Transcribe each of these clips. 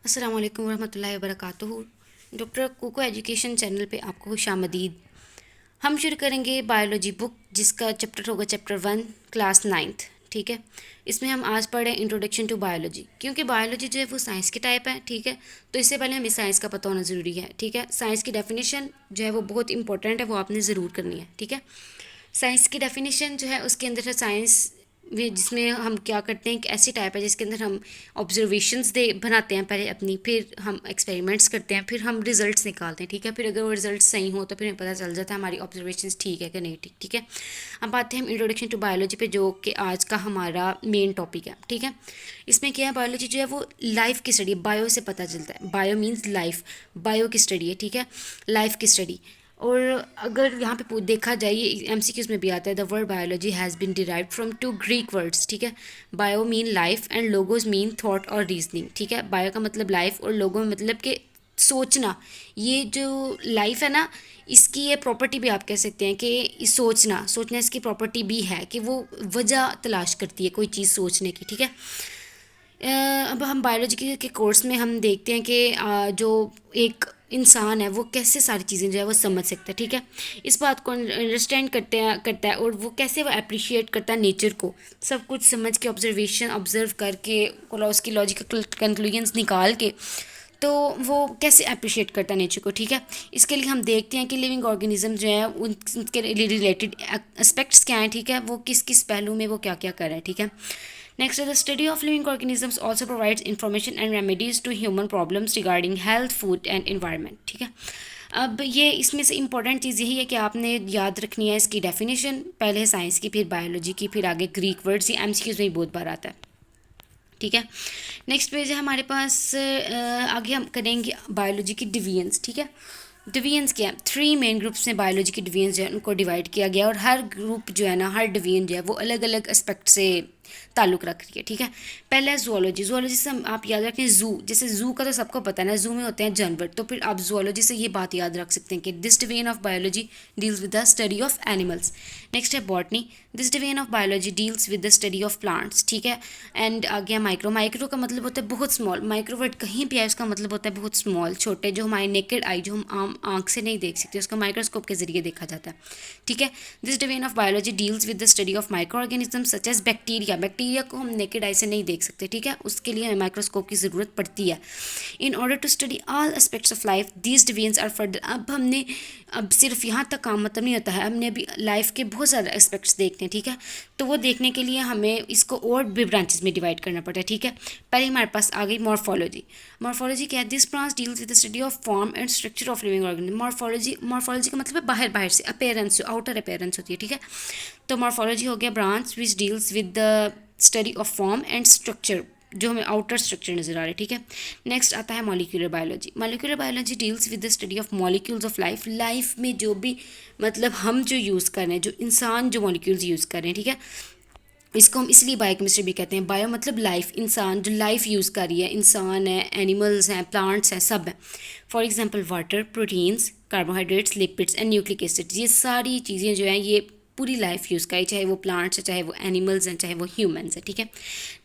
अस्सलाम वालेकुम रहमतुल्लाहि वबरकातुहू। डॉक्टर कोको एजुकेशन चैनल पे आपको खुशामदीद। हम शुरू करेंगे बायोलॉजी बुक, जिसका चैप्टर होगा चैप्टर 1, क्लास 9th। ठीक है, इसमें हम आज पढ़ रहे हैं इंट्रोडक्शन टू बायोलॉजी। क्योंकि बायोलॉजी जो है वो साइंस की टाइप है, ठीक है, तो इससे पहले हमें साइंस का पता होना ज़रूरी है। ठीक है, साइंस की डेफिनेशन जो है वो बहुत इंपॉर्टेंट है, वो आपने ज़रूर करनी है। ठीक है, साइंस की डेफिनेशन जो है उसके अंदर है साइंस जिसमें हम क्या करते हैं, एक ऐसी टाइप है जिसके अंदर हम ऑब्जर्वेशंस दे बनाते हैं पहले अपनी, फिर हम एक्सपेरिमेंट्स करते हैं, फिर हम रिजल्ट्स निकालते हैं। ठीक है, फिर अगर वो रिजल्ट सही हो तो फिर हमें पता चल जाता है हमारी ऑब्जर्वेशंस ठीक है कि नहीं ठीक। ठीक है, अब आते हैं हम इंट्रोडक्शन टू बायोलॉजी पे, जो कि आज का हमारा मेन टॉपिक है। ठीक है, इसमें क्या है, बायोलॉजी जो है वो लाइफ की स्टडी, बायो से पता चलता है, बायो मीन्स लाइफ, बायो की स्टडी है। ठीक है, लाइफ की स्टडी। और अगर यहाँ पे देखा जाए, ये एमसीक्यूज में भी आता है, the word biology has been derived from two Greek words. ठीक है, bio mean life and logos mean thought और रीजनिंग। ठीक है, बायो का मतलब लाइफ और लोगो मतलब कि सोचना। ये जो लाइफ है ना, इसकी ये प्रॉपर्टी भी आप कह सकते हैं कि सोचना, सोचना इसकी प्रॉपर्टी भी है कि वो वजह तलाश करती है कोई चीज़ सोचने की। ठीक है, अब हम बायोलॉजी के कोर्स में हम देखते हैं कि जो एक इंसान है वो कैसे सारी चीज़ें जो है वो समझ सकता है। ठीक है, इस बात को अंडरस्टैंड करता है, और वो कैसे वो अप्रिशिएट करता है नेचर को, सब कुछ समझ के, ऑब्जर्वेशन ऑब्जर्व करके और उसकी लॉजिकल कंक्लूजन्स निकाल के, तो वो कैसे अप्रिशिएट करता है नेचर को। ठीक है, इसके लिए हम देखते हैं कि लिविंग ऑर्गेनिज्म जो है उनके रिलेटेड एस्पेक्ट्स क्या हैं। ठीक है, वो किस किस पहलू में वो क्या क्या कर रहे हैं। ठीक है, नेक्स्ट है the study of living organisms also provides information and remedies to human problems regarding health, food and environment. ठीक है, अब ये इसमें से इंपॉर्टेंट चीज़ यही है कि आपने याद रखनी है इसकी डेफिनेशन, पहले साइंस की, फिर बायोलॉजी की, फिर आगे ग्रीक वर्ड्स, ये एमसीक्यूज में ही बहुत बार आता है। ठीक है, नेक्स्ट पेज है हमारे पास, आगे हम करेंगे बायोलॉजी की डिवीजन्स। ठीक है, डिवीजन्स क्या है, 3 मेन ग्रुप्स में बायोलॉजी के डिवीजन्स जो है उनको डिवाइड किया गया, और हर ग्रुप जो है ना, हर डिवीजन जो है वो अलग अलग एस्पेक्ट से ताल्लुक़ रख रही है। ठीक है, पहला है जूलॉजी। जूलॉजी से आप याद रखें जू, जैसे जू का तो सबको पता है ना, जू में होते हैं जानवर, तो फिर आप जूलॉजी से ये बात याद रख सकते हैं कि this division of biology deals with the study of animals. Next है botany. This division of biology deals with the study of plants. ठीक है, एंड आ गया माइक्रो। माइक्रो का मतलब होता है बहुत स्मॉल, माइक्रो वर्ड कहीं भी है उसका मतलब होता है बहुत स्मॉल, छोटे, जो हमारे नेकेड आई, जो हम आम आँख से नहीं देख सकते, उसको माइक्रोस्कोप के जरिए देखा जाता है। ठीक है, this division of biology deals with the study of micro organism such as bacteria. Bacteria को हम नेकेड आई से नहीं देख सकते। ठीक है, उसके लिए हमें माइक्रोस्कोप की ज़रूरत पड़ती है। In order to study all aspects of life these divisions are further. अब सिर्फ यहाँ तक काम मतलब नहीं होता है, हमने अभी लाइफ के बहुत सारे एस्पेक्ट्स देखने हैं। ठीक है, तो वो देखने के लिए हमें इसको और भी ब्रांचेस में डिवाइड करना पड़ता है। ठीक है, पहले हमारे पास आ गई मॉर्फोलॉजी। मॉर्फोलॉजी क्या है, this branch deals with the study of form and structure of living organism. Morphology का मतलब है बाहर बाहर से, अपेयरेंस, जो आउटर अपेयरेंस होती है। ठीक है, तो मॉर्फोलॉजी हो गया branch which deals with the study of form and structure, जो हमें आउटर स्ट्रक्चर नज़र आ रहा है। ठीक है, नेक्स्ट आता है molecular biology. Molecular biology deals with the study of molecules of life. Life में जो भी मतलब हम जो यूज़ कर रहे हैं, जो इंसान जो मॉलिक्यूल्स यूज़ कर रहे हैं, ठीक है, इसको हम इसलिए बायोकेमिस्ट्री भी कहते हैं। बायो मतलब लाइफ, इंसान जो लाइफ यूज़ कर रही है, इंसान है, एनिमल्स हैं, प्लांट्स हैं, सब हैं। For example water, proteins, carbohydrates, lipids and nucleic acids, ये सारी चीज़ें जो हैं ये पूरी लाइफ यूज़ करी, चाहे वो प्लांट्स है, चाहे वो एनिमल्स हैं, चाहे वो ह्यूमंस है। ठीक है,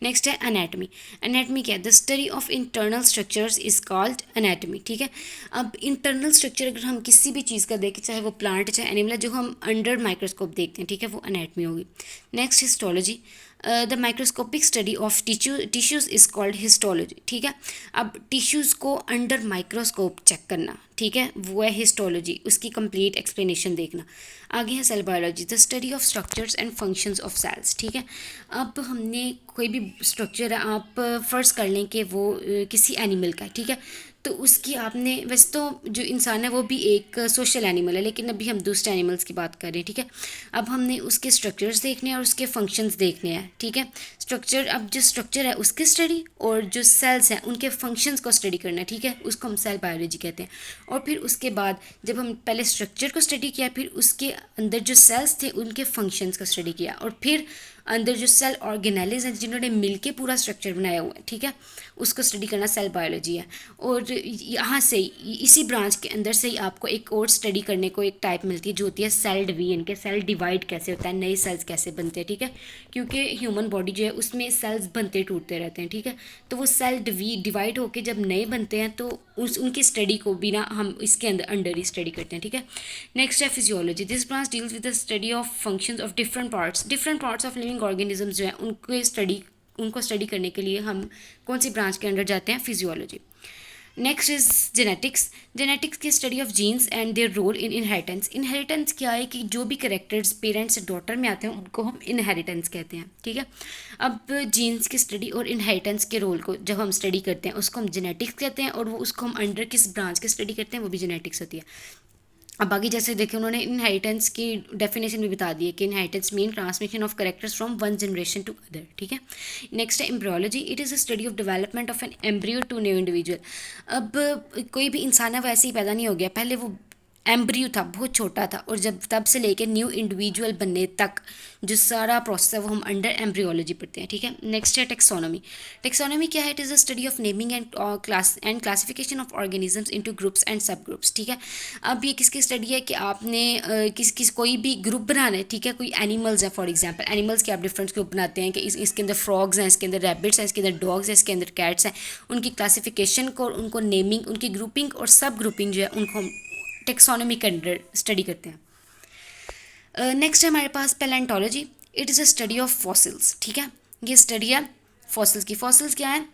नेक्स्ट है एनाटमी। एनाटमी क्या है, the study of internal structures is called anatomy. ठीक है, अब इंटरनल स्ट्रक्चर अगर हम किसी भी चीज़ का देखें, चाहे वो प्लांट है, चाहे एनिमल है, जो हम अंडर माइक्रोस्कोप देखते हैं, ठीक है, वो एनाटमी होगी। Next histology. The microscopic study of tissues is called histology. ठीक है, अब टिश्यूज़ को अंडर माइक्रोस्कोप चेक करना, ठीक है, वो है हिस्टोलॉजी, उसकी कंप्लीट एक्सप्लेनेशन देखना। आगे है cell biology, the study of structures and functions of cells. ठीक है, अब हमने कोई भी स्ट्रक्चर है, आप फ़र्ज़ कर लें कि वो किसी एनिमल का है। ठीक है, तो उसकी आपने, वैसे तो जो इंसान है वो भी एक सोशल एनिमल है, लेकिन अभी हम दूसरे एनिमल्स की बात कर रहे हैं। ठीक है, अब हमने उसके स्ट्रक्चर्स देखने हैं और उसके फंक्शंस देखने हैं। ठीक है, स्ट्रक्चर, अब जो स्ट्रक्चर है उसकी स्टडी, और जो सेल्स हैं उनके फंक्शंस को स्टडी करना है। ठीक है, उसको हम सेल बायोलॉजी कहते हैं। और फिर उसके बाद जब हम पहले स्ट्रक्चर को स्टडी किया, फिर उसके अंदर जो सेल्स थे उनके फंक्शंस का स्टडी किया, और फिर अंदर जो सेल ऑर्गेनेलिज हैं जिन्होंने मिलके पूरा स्ट्रक्चर बनाया हुआ है, ठीक है, उसको स्टडी करना सेल बायोलॉजी है। और यहाँ से इसी ब्रांच के अंदर से ही आपको एक और स्टडी करने को एक टाइप मिलती है जो होती है सेल डिवीजन के, सेल डिवाइड कैसे होता है, नए सेल्स कैसे बनते हैं, ठीक है, क्योंकि ह्यूमन बॉडी जो है उसमें सेल्स बनते टूटते रहते हैं, ठीक है, तो वो सेल डिवाइड होकर जब नए बनते हैं तो उनकी स्टडी को भी ना हम इसके अंदर ही स्टडी करते हैं, ठीक है। नेक्स्ट है physiology. This branch deals with the study of functions of different parts of living organisms जो है उनको स्टडी करने के लिए हम कौन सी ब्रांच के अंदर जाते हैं, physiology. Next is genetics. Genetics की study of genes and their role in inheritance. Inheritance क्या है कि जो भी करेक्टर्स पेरेंट्स से डॉटर में आते हैं उनको हम इनहेरिटेंस कहते हैं, ठीक है। अब जीन्स की स्टडी और इनहेरिटेंस के रोल को जब हम स्टडी करते हैं उसको हम जेनेटिक्स कहते हैं, और वो उसको हम अंडर किस ब्रांच की स्टडी करते हैं वो भी जेनेटिक्स होती है। अब बाकी जैसे देखें उन्होंने इनहेरिटेंस की डेफिनेशन भी बता दी है कि inheritance mean transmission of characters from one generation to other, ठीक है। नेक्स्ट है embryology. It is a study of development of an embryo to new individual. अब कोई भी इंसान है वैसे ही पैदा नहीं हो गया, पहले वो एम्ब्रियो था, बहुत छोटा था, और जब तब से लेकर न्यू इंडिविजुअल बनने तक जो सारा प्रोसेस है वो हम अंडर एम्ब्रियोलॉजी पढ़ते हैं, ठीक है। नेक्स्ट है टेक्सोनॉमी। टेक्सोनॉमी क्या है? It is a study of naming and classification of organisms into groups and सब ग्रुप्स, ठीक है। अब ये किसकी स्टडी है कि आपने कोई भी ग्रुप बनाना है, ठीक है, कोई एनिमल्स है, फॉर एग्जांपल एनिमल्स के आप डिफरेंट ग्रुप बनाते हैं कि इसके अंदर फ्रॉग्स हैं, इसके अंदर रैबिट्स हैं, इसके अंदर डॉग्स हैं, इसके अंदर कैट्स हैं, उनकी क्लासिफिकेशन को, उनको नेमिंग, उनकी ग्रुपिंग और सब ग्रुपिंग जो है उनको हम टेक्सोनॉमी के अंडर स्टडी करते हैं। नेक्स्ट है हमारे पास palaeontology. It is a study of fossils, ठीक है, ये स्टडी है फॉसिल्स की। फॉसिल्स क्या है?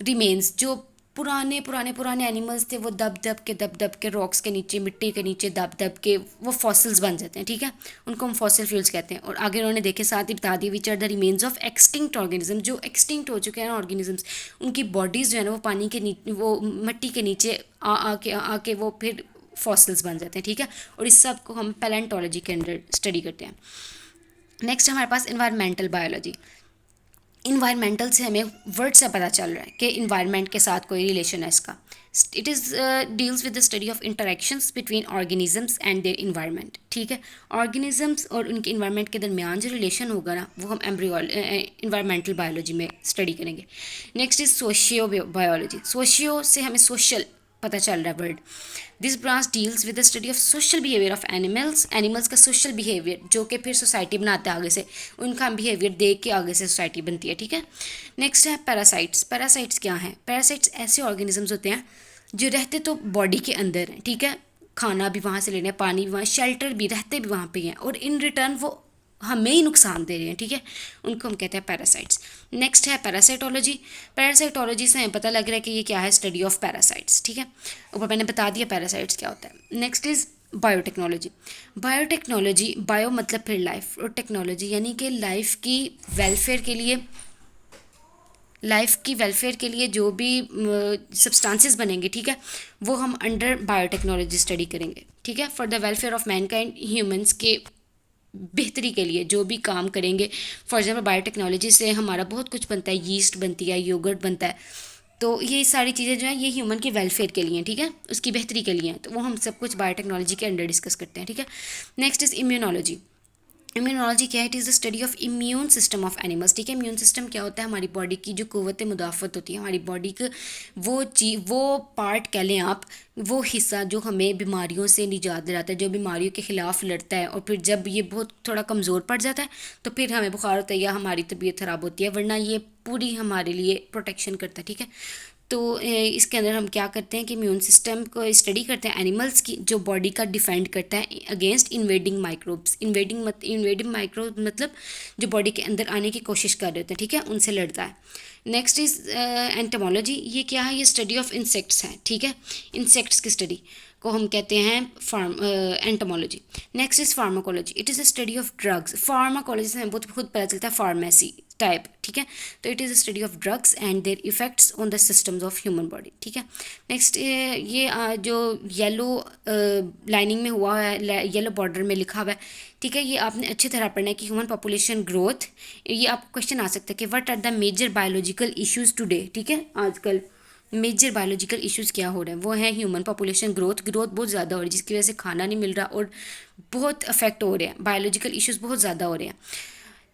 रिमेन्स, जो पुराने एनिमल्स थे वो दब दब के रॉक्स के नीचे, मिट्टी के नीचे दब के वो फॉसिल्स बन जाते हैं, ठीक है, उनको हम फॉसिल फ्यूल्स कहते हैं। और आगे उन्होंने देखे साथ ही बता दिए which are the remains of extinct organism, जो एक्सटिंक्ट हो चुके हैं ऑर्गेनिजम्स, उनकी बॉडीज़ जो है ना वो पानी के नीचे, वो मिट्टी के नीचे आके वो फिर फॉसिल्स बन जाते हैं, ठीक है, और इस सब को हम पैलेंटोलॉजी के अंदर स्टडी करते हैं। नेक्स्ट हमारे पास इन्वायरमेंटल बायोलॉजी। इन्वायरमेंटल से हमें वर्ड से पता चल रहा है कि इन्वायरमेंट के साथ कोई रिलेशन है इसका। It is deals with the study of interactions between organisms and their environment, ठीक है। ऑर्गेनिजम्स और उनके इन्वायरमेंट के दरमियान जो रिलेशन होगा ना वो हम इन्वायरमेंटल बायोलॉजी में स्टडी करेंगे। Next is socio biology. Socio से हमें सोशल पता चल रहा है word. This branch deals with the study of social behaviour of animals का सोशल बिहेवियर जो कि फिर सोसाइटी बनाता है आगे से, उनका बिहेवियर देख के आगे से सोसाइटी बनती है, ठीक है। नेक्स्ट है पैरासाइट्स। पैरासाइट्स क्या हैं? पैरासाइट्स ऐसे ऑर्गेनिजम्स होते हैं जो रहते तो बॉडी के अंदर हैं, ठीक है, खाना भी वहाँ से लेना, पानी भी वहाँ, शेल्टर भी, रहते भी वहाँ पे हैं, और इन रिटर्न वो हमें ही नुकसान दे रहे हैं, ठीक है, उनको हम कहते हैं पैरासाइट्स। नेक्स्ट है पैरासाइटोलॉजी। पैरासाइटोलॉजी से हमें पता लग रहा है कि ये क्या है, स्टडी ऑफ पैरासाइट्स, ठीक है, ऊपर मैंने बता दिया पैरासाइट्स क्या होता है। Next is biotechnology. Biotechnology, bio मतलब फिर लाइफ, और टेक्नोलॉजी यानी कि लाइफ की वेलफेयर के लिए जो भी सब्सटेंसेस बनेंगे, ठीक है, वो हम अंडर बायोटेक्नोलॉजी स्टडी करेंगे, ठीक है, for the welfare of Mankind, humans के बेहतरी के लिए जो भी काम करेंगे। फॉर एग्जाम्पल बायोटेक्नोलॉजी से हमारा बहुत कुछ बनता है, यीस्ट बनती है, योगर्ट बनता है, तो ये सारी चीज़ें जो है ये ह्यूमन के वेलफेयर के लिए हैं, ठीक है, उसकी बेहतरी के लिए हैं, तो वो हम सब कुछ बायोटेक्नोलॉजी के अंडर डिस्कस करते हैं, ठीक है। Next is immunology. इम्यूनोलॉजी क्या है? It is the study of immune system of animals, ठीक है। इम्यून सिस्टम क्या होता है? हमारी बॉडी की जो क़ुव्वत मुदाफ़त होती है, हमारी बॉडी का वो पार्ट कह लें आप, वो हिस्सा जो हमें बीमारियों से निजात दिलाता है, जो बीमारियों के ख़िलाफ़ लड़ता है, और फिर जब ये बहुत थोड़ा कमज़ोर पड़ जाता है तो फिर हमें बुखार होता है या हमारी तबीयत ख़राब होती है, वरना ये पूरी हमारे लिए प्रोटेक्शन करता है, ठीक है। तो इसके अंदर हम क्या करते हैं कि इम्यून सिस्टम को स्टडी करते हैं एनिमल्स की, जो बॉडी का डिफेंड करता है against invading microbes. Invading microbe मतलब जो बॉडी के अंदर आने की कोशिश कर रहे होते हैं, ठीक है, उनसे लड़ता है। Next is entomology. ये क्या है? ये स्टडी ऑफ इंसेक्ट्स है, ठीक है, इंसेक्ट्स की स्टडी को हम कहते हैं entomology. Next is pharmacology. It is a study of drugs. Pharmacology से हमें बहुत खुद पता चलता है फार्मेसी टाइप, ठीक है, तो it is a study of drugs and there effects on the systems of human body, ठीक है। नेक्स्ट ये जो येलो लाइनिंग में हुआ है, येलो बॉर्डर में लिखा हुआ है, ठीक है, ये आपने अच्छी तरह पढ़ना है कि ह्यूमन पॉपुलेशन ग्रोथ। ये आपको क्वेश्चन आ सकता है कि what are the major biological issues today, ठीक है, आजकल मेजर बायोलॉजिकल इश्यूज़ क्या हो रहे हैं, वो है ह्यूमन पॉपुलेशन ग्रोथ बहुत ज़्यादा हो रही है, जिसकी वजह से खाना नहीं मिल रहा और बहुत अफेक्ट हो रहे हैं, बायोलॉजिकल इश्यूज़ बहुत ज़्यादा हो रहे हैं।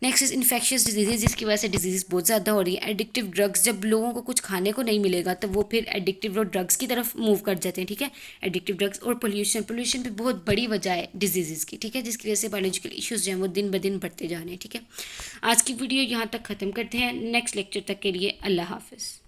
नेक्स्ट इज इन्फेक्शियस डिजीज़, जिसकी वजह से डिजीज़ बहुत ज़्यादा हो रही है। एडिक्टिव ड्रग्स, जब लोगों को कुछ खाने को नहीं मिलेगा तो वो फिर एडिक्टिव ड्रग्स की तरफ मूव कर जाते हैं, ठीक है। एडिक्टिव ड्रग्स और पोल्यूशन भी बहुत बड़ी वजह है डिजीज़ की, ठीक है, जिसकी वजह से बायोलॉजिकल इश्यूज़ जो हैं वो दिन ब दिन बढ़ते जा रहे हैं, ठीक है। आज की वीडियो यहाँ तक ख़त्म करते हैं। नेक्स्ट लेक्चर तक के लिए अल्लाह हाफिज़।